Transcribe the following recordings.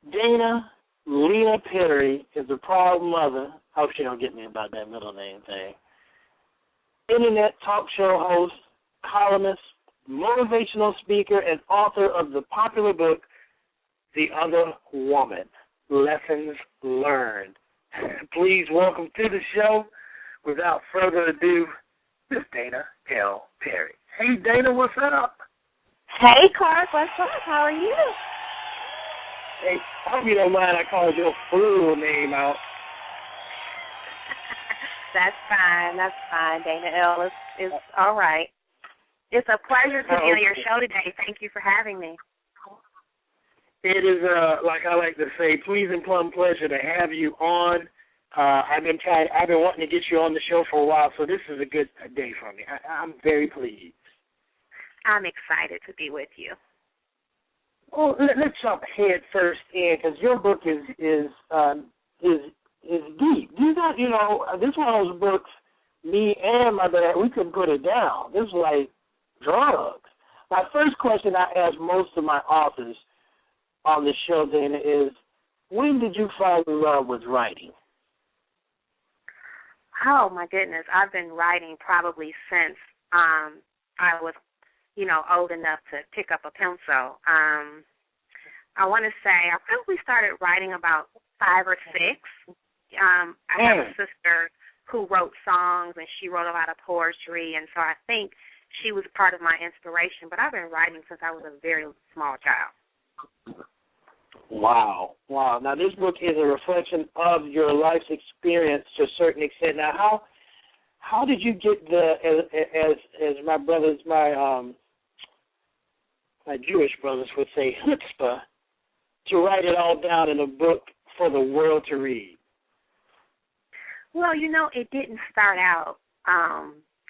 Dana Lena Perry is a proud mother. Hope she don't get me about that middle name thing. Internet talk show host, columnist, motivational speaker, and author of the popular book, The Other Woman, Lessons Learned. Please welcome to the show, without further ado, Miss Dana L. Perry. Hey, Dana, what's up? Hey, Clark, what's up? How are you? Hey, I hope you don't mind I called your full name out. That's fine. Dana L. is all right. It's a pleasure to be on your show today. Thank you for having me. It is, like I like to say, please and plum pleasure to have you on. I've been wanting to get you on the show for a while, so this is a good day for me. I'm very pleased. I'm excited to be with you. Well, let's jump head first in, because your book is deep. This is one of those books. Me and my dad, we couldn't put it down. This is like drugs. My first question I ask most of my authors on the show, Dana, is, when did you fall in love with writing? Oh my goodness, I've been writing probably since I was old enough to pick up a pencil. I want to say I probably started writing about 5 or 6. I have a sister who wrote songs, and she wrote a lot of poetry, and so I think she was part of my inspiration. But I've been writing since I was a very small child. Wow. Now, this book is a reflection of your life's experience to a certain extent. Now, how did you get as my brothers, my Jewish brothers would say, chutzpah, to write it all down in a book for the world to read? Well, it didn't start out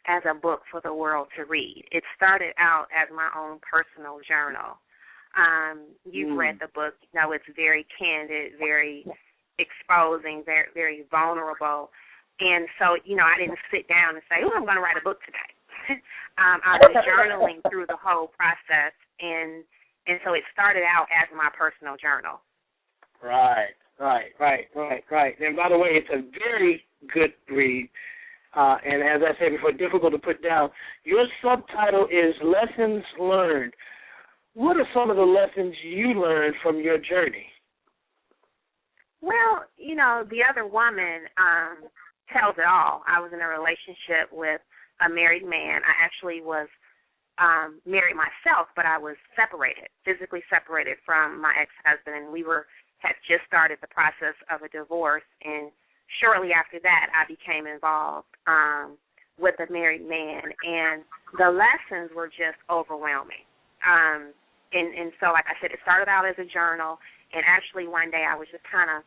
as a book for the world to read. It started out as my own personal journal. You've read the book. It's very candid, very exposing, very, very vulnerable. And so, I didn't sit down and say, I'm going to write a book today. I was journaling through the whole process, and so it started out as my personal journal. Right. And by the way, it's a very good read. And as I said before, difficult to put down. Your subtitle is Lessons Learned. What are some of the lessons you learned from your journey? Well, The Other Woman tells it all. I was in a relationship with a married man. I actually was married myself, but I was physically separated from my ex-husband, and we had just started the process of a divorce. And shortly after that, I became involved with a married man, and the lessons were just overwhelming. And so, like I said, it started out as a journal, and actually one day I was just kind of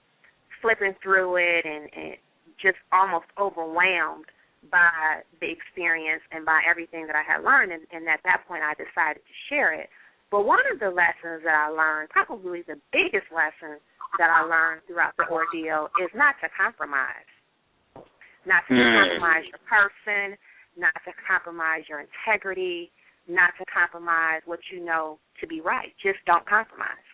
flipping through it and just almost overwhelmed by the experience and by everything that I had learned, and at that point I decided to share it. But one of the lessons that I learned, probably the biggest lesson that I learned throughout the ordeal, is not to compromise. Not to compromise your person, not to compromise your integrity, not to compromise what you know to be right. Just don't compromise.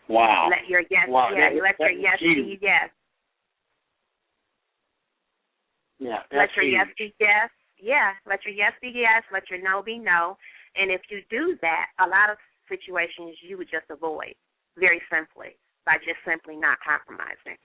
Wow. Let your yes, let your yes be yes. Yeah. Let your yes be yes. Yeah. Let your yes be yes. Let your no be no. And if you do that, a lot of situations you would just avoid very simply by just simply not compromising.